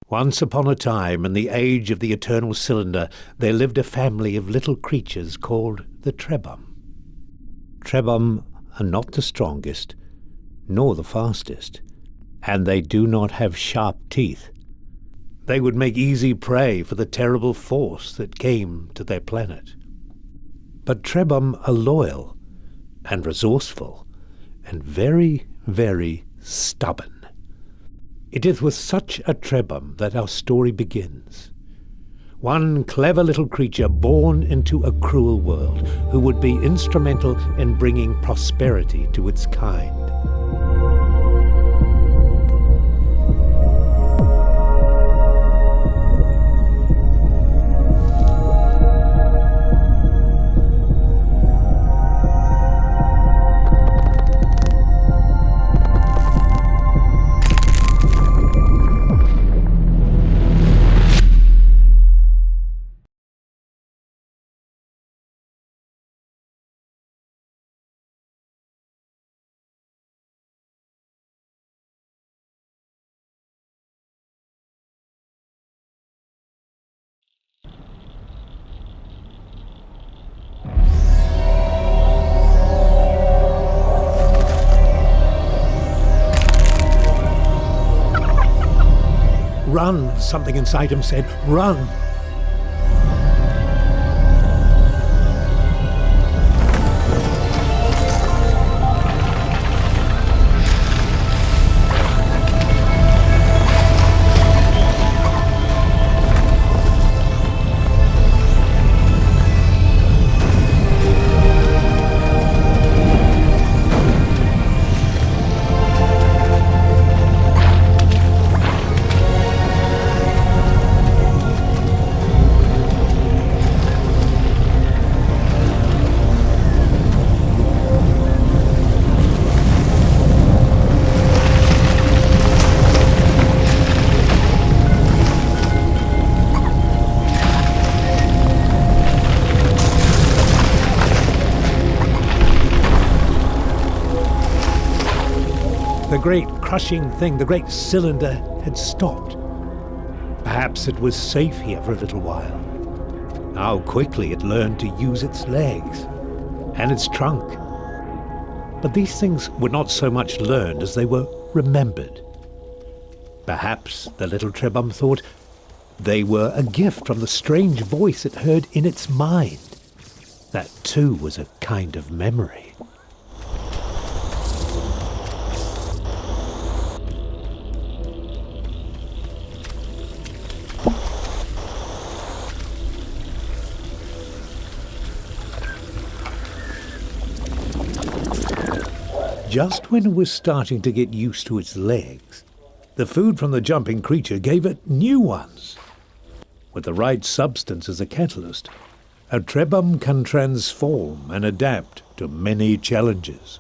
Once upon a time, in the age of the eternal cylinder, there lived a family of little creatures called the Trebhum. Trebhum are not the strongest, nor the fastest, and they do not have sharp teeth. They would make easy prey for the terrible force that came to their planet. But Trebhum are loyal and resourceful and very, very stubborn. It is with such a Trebhum that our story begins. One clever little creature born into a cruel world who would be instrumental in bringing prosperity to its kind. Run, something inside him said, run. The great crushing thing, the great cylinder, had stopped. Perhaps it was safe here for a little while. How quickly it learned to use its legs and its trunk. But these things were not so much learned as they were remembered. Perhaps the little Trebhum thought they were a gift from the strange voice it heard in its mind. That too was a kind of memory. Just when it was starting to get used to its legs, the food from the jumping creature gave it new ones. With the right substance as a catalyst, a Trebhum can transform and adapt to many challenges.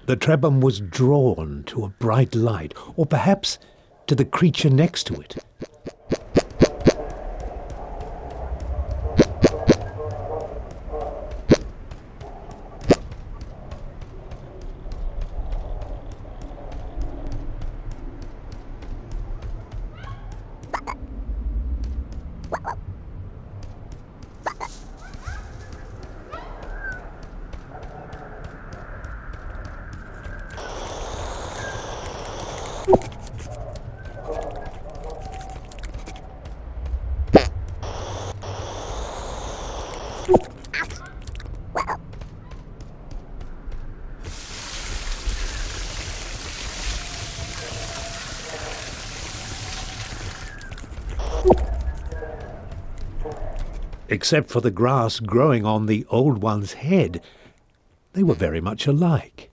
The Trebhum was drawn to a bright light, or perhaps to the creature next to it. Except for the grass growing on the old one's head, they were very much alike.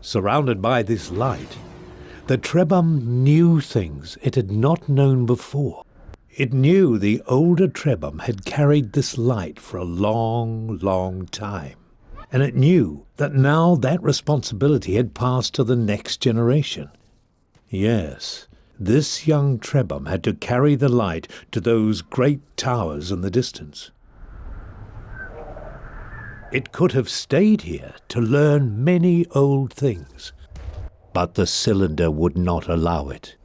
Surrounded by this light, the Trebhum knew things it had not known before. It knew the older Trebhum had carried this light for a long, long time. And it knew that now that responsibility had passed to the next generation. Yes, this young Trebhum had to carry the light to those great towers in the distance. It could have stayed here to learn many old things, but the cylinder would not allow it.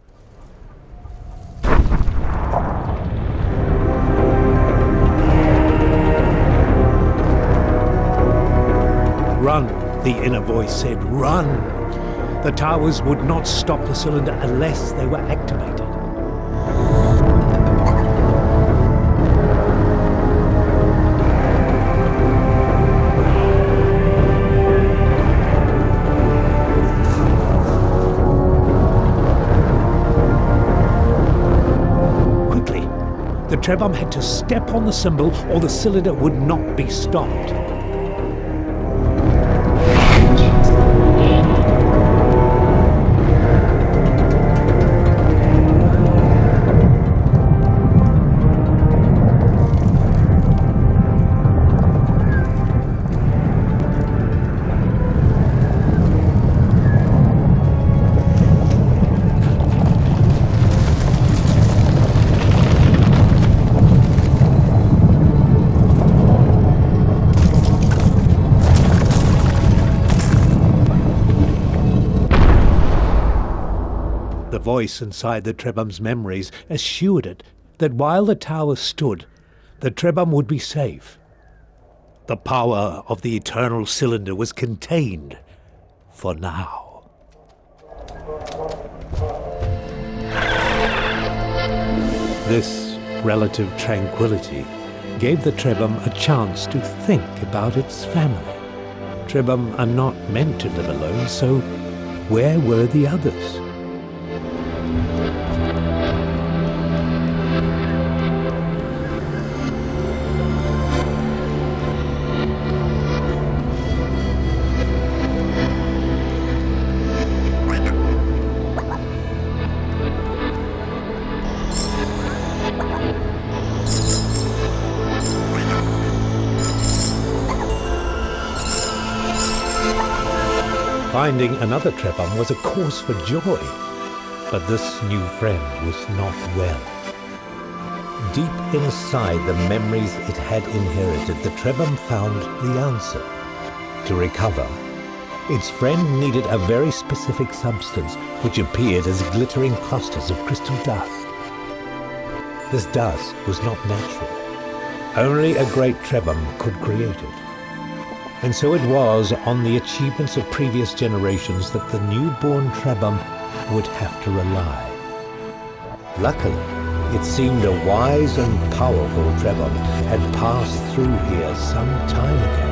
Run, the inner voice said, run! The towers would not stop the cylinder unless they were activated. Quickly, the Trebhum had to step on the symbol or the cylinder would not be stopped. The voice inside the Trebhum's memories assured it that while the tower stood, the Trebhum would be safe. The power of the eternal cylinder was contained for now. This relative tranquility gave the Trebhum a chance to think about its family. Trebhum are not meant to live alone, so where were the others? Finding another Trebhum was a cause for joy, but this new friend was not well. Deep inside the memories it had inherited, the Trebhum found the answer. To recover, its friend needed a very specific substance which appeared as glittering clusters of crystal dust. This dust was not natural. Only a great Trebhum could create it. And so it was on the achievements of previous generations that the newborn Trebhum would have to rely. Luckily, it seemed a wise and powerful Trebhum had passed through here some time ago.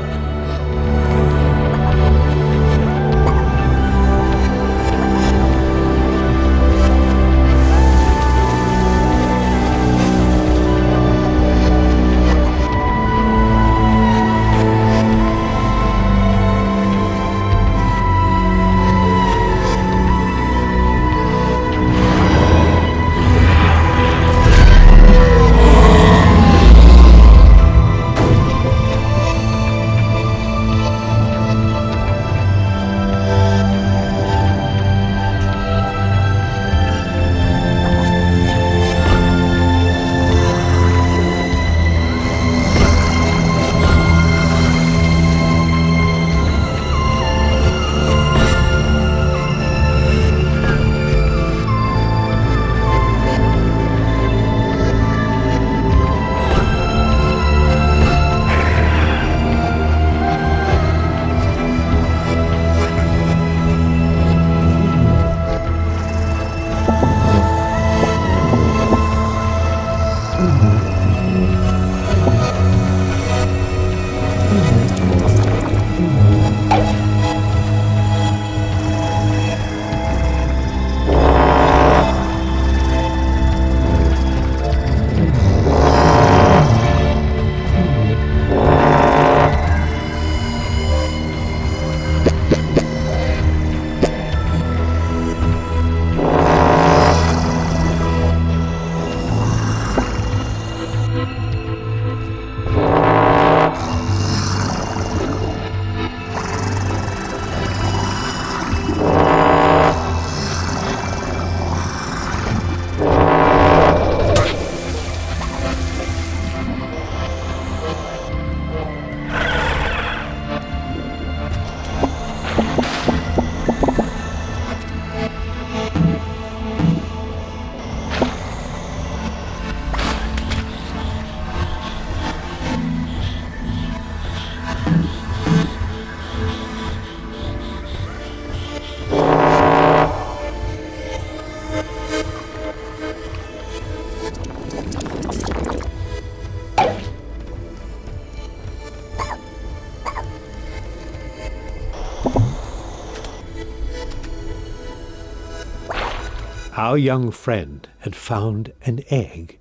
Our young friend had found an egg,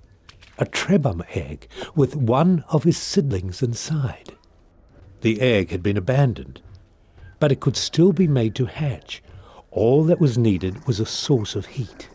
a Trebhum egg, with one of his siblings inside. The egg had been abandoned, but it could still be made to hatch. All that was needed was a source of heat.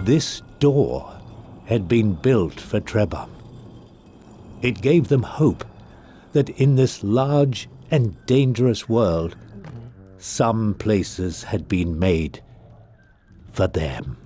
This door had been built for Trebhum. It gave them hope that in this large and dangerous world, some places had been made for them.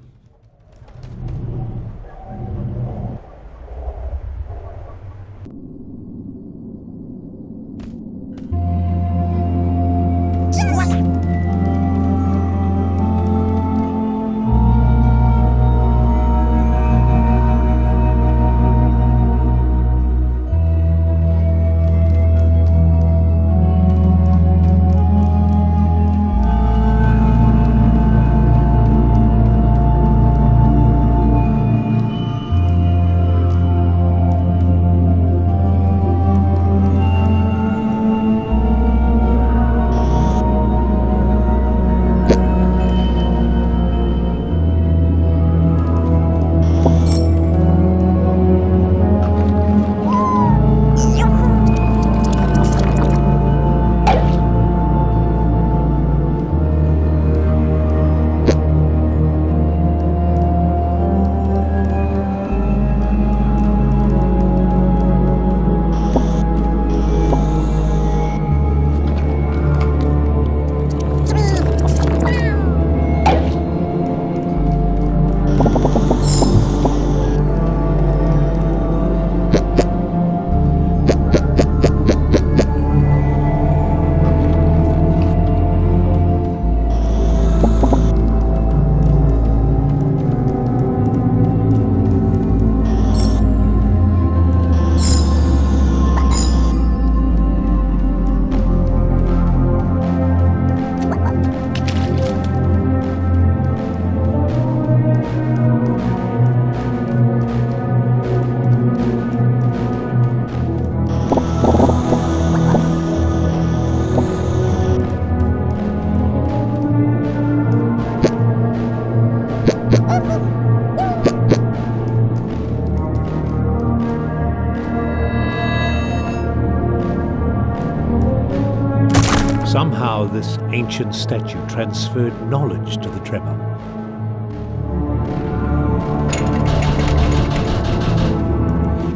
Somehow this ancient statue transferred knowledge to the Trebhum.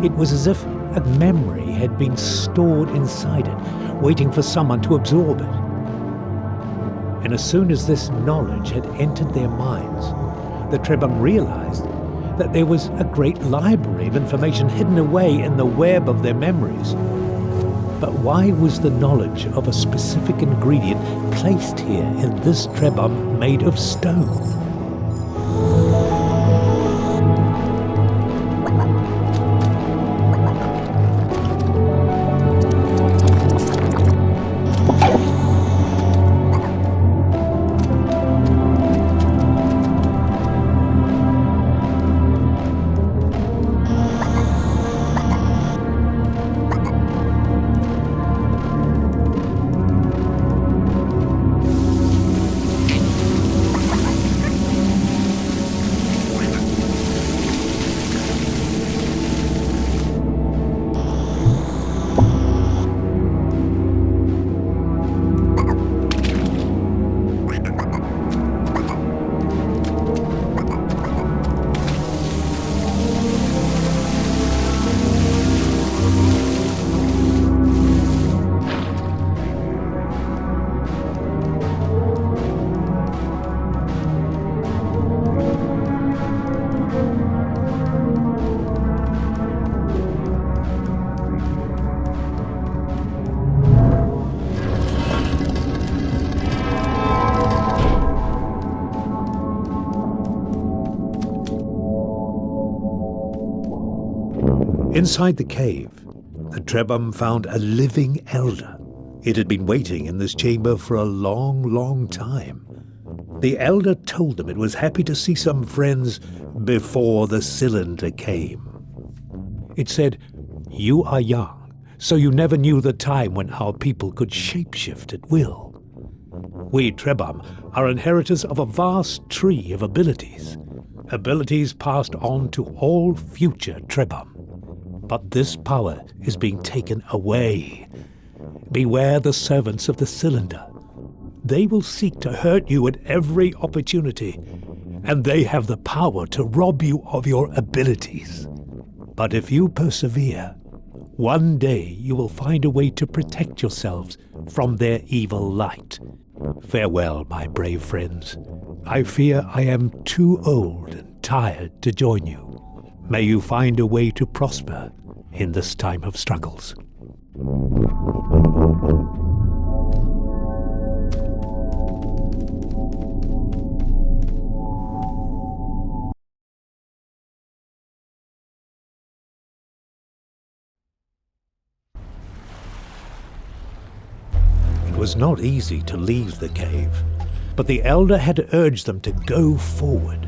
It was as if a memory had been stored inside it, waiting for someone to absorb it. And as soon as this knowledge had entered their minds, the Trebhum realized that there was a great library of information hidden away in the web of their memories. But why was the knowledge of a specific ingredient placed here in this Trebhum made of stone? Inside the cave, the Trebhum found a living elder. It had been waiting in this chamber for a long, long time. The elder told them it was happy to see some friends before the cylinder came. It said, "You are young, so you never knew the time when our people could shapeshift at will. We Trebhum are inheritors of a vast tree of abilities, abilities passed on to all future Trebhum. But this power is being taken away. Beware the servants of the cylinder. They will seek to hurt you at every opportunity, and they have the power to rob you of your abilities. But if you persevere, one day you will find a way to protect yourselves from their evil light. Farewell, my brave friends. I fear I am too old and tired to join you. May you find a way to prosper in this time of struggles." It was not easy to leave the cave, but the elder had urged them to go forward.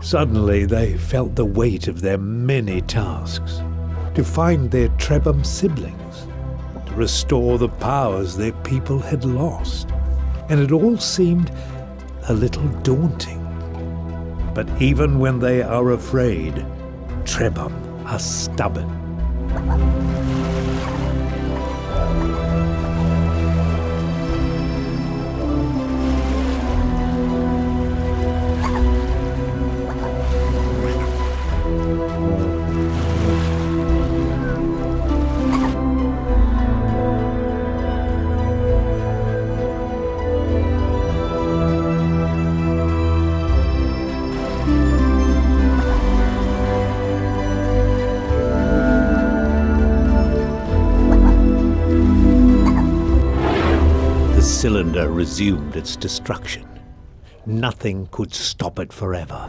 Suddenly they felt the weight of their many tasks, to find their Trebhum siblings, to restore the powers their people had lost, and it all seemed a little daunting. But even when they are afraid, Trebhum are stubborn. The cylinder resumed its destruction. Nothing could stop it forever.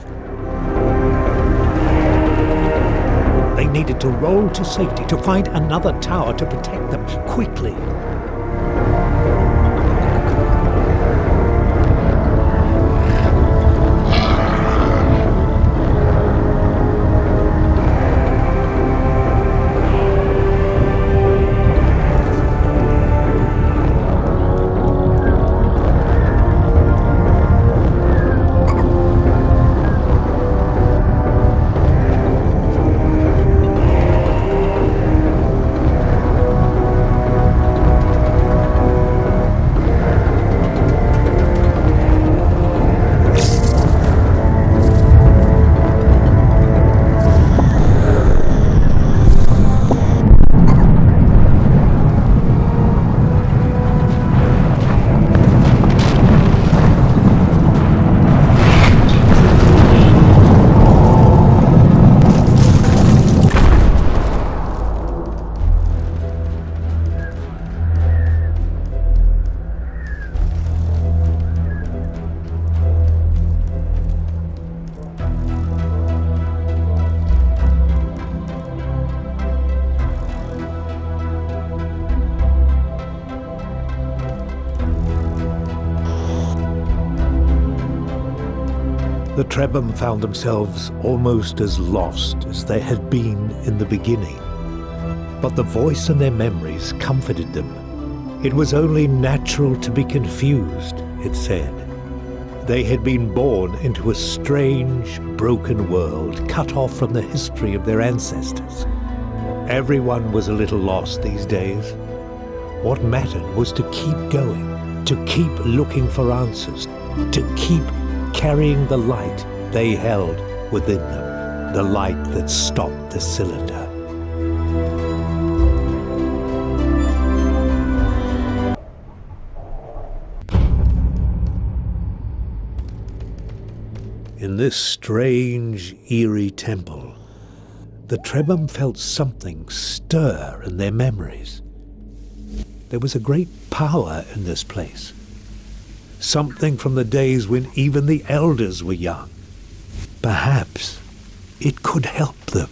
They needed to roll to safety, to find another tower to protect them quickly. The Trebhum found themselves almost as lost as they had been in the beginning. But the voice in their memories comforted them. It was only natural to be confused, it said. They had been born into a strange, broken world, cut off from the history of their ancestors. Everyone was a little lost these days. What mattered was to keep going, to keep looking for answers, to keep carrying the light they held within them, the light that stopped the cylinder. In this strange, eerie temple, the Trebhum felt something stir in their memories. There was a great power in this place. Something from the days when even the elders were young. Perhaps it could help them.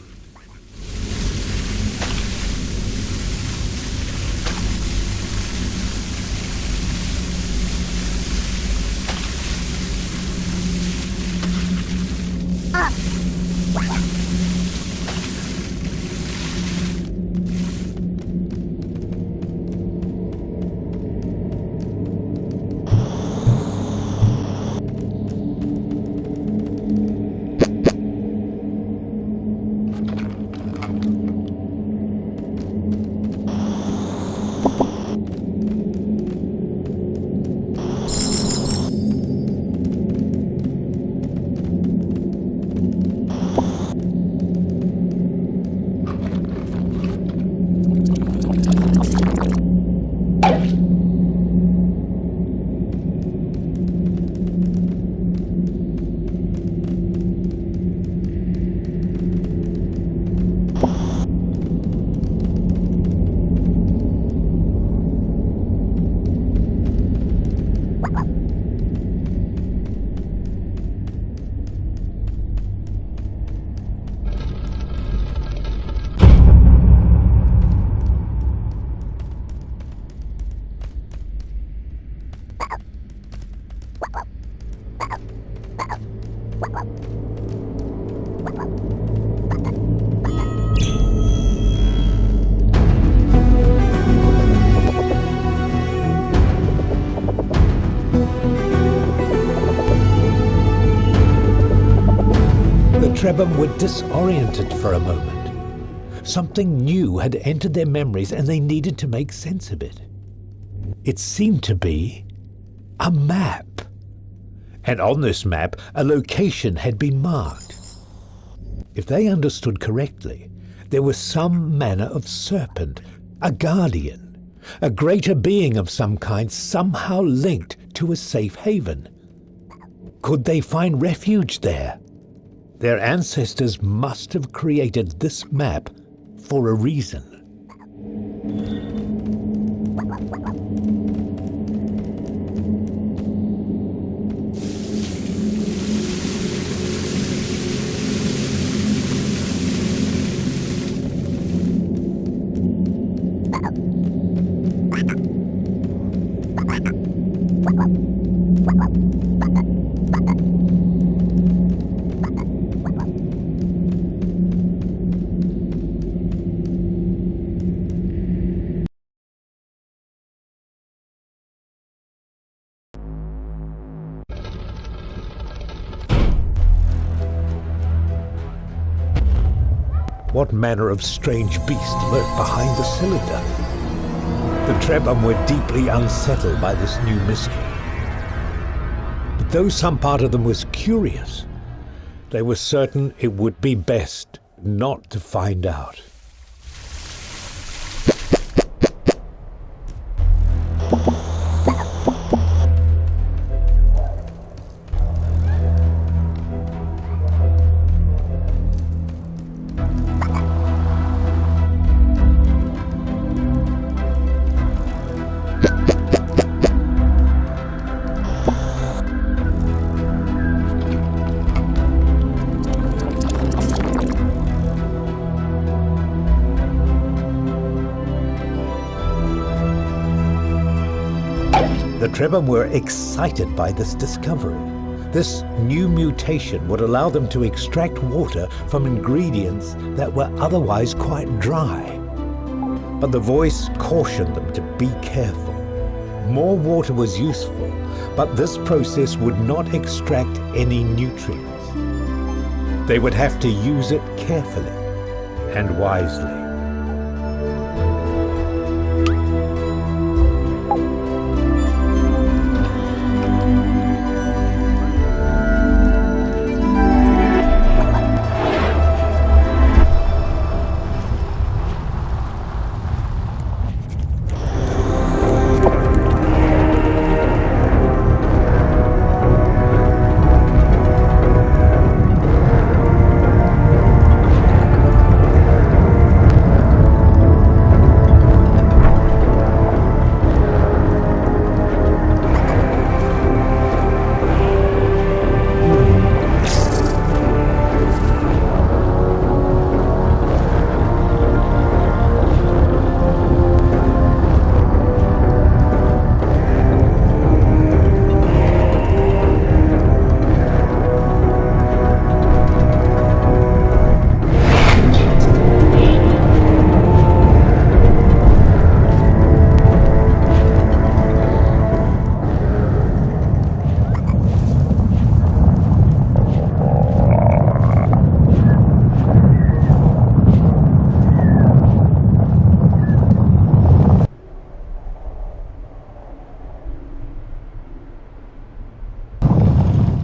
The Trebhum were disoriented for a moment. Something new had entered their memories and they needed to make sense of it. It seemed to be a map. And on this map, a location had been marked. If they understood correctly, there was some manner of serpent, a guardian, a greater being of some kind, somehow linked to a safe haven. Could they find refuge there? Their ancestors must have created this map for a reason. What manner of strange beast lurked behind the cylinder? The Trebhum were deeply unsettled by this new mystery. But though some part of them was curious, they were certain it would be best not to find out. The Trebhum were excited by this discovery. This new mutation would allow them to extract water from ingredients that were otherwise quite dry. But the voice cautioned them to be careful. More water was useful, but this process would not extract any nutrients. They would have to use it carefully and wisely.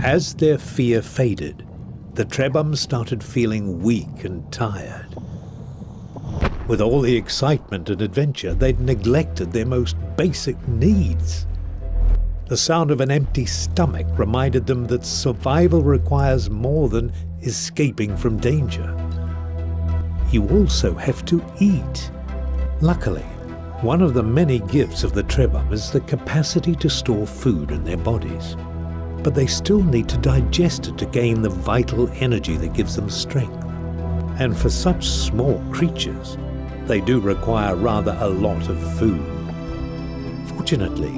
As their fear faded, the Trebhum started feeling weak and tired. With all the excitement and adventure, they'd neglected their most basic needs. The sound of an empty stomach reminded them that survival requires more than escaping from danger. You also have to eat. Luckily, one of the many gifts of the Trebhum is the capacity to store food in their bodies. But they still need to digest it to gain the vital energy that gives them strength. And for such small creatures, they do require rather a lot of food. Fortunately,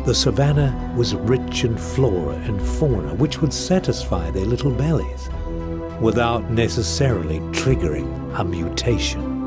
the savanna was rich in flora and fauna which would satisfy their little bellies without necessarily triggering a mutation.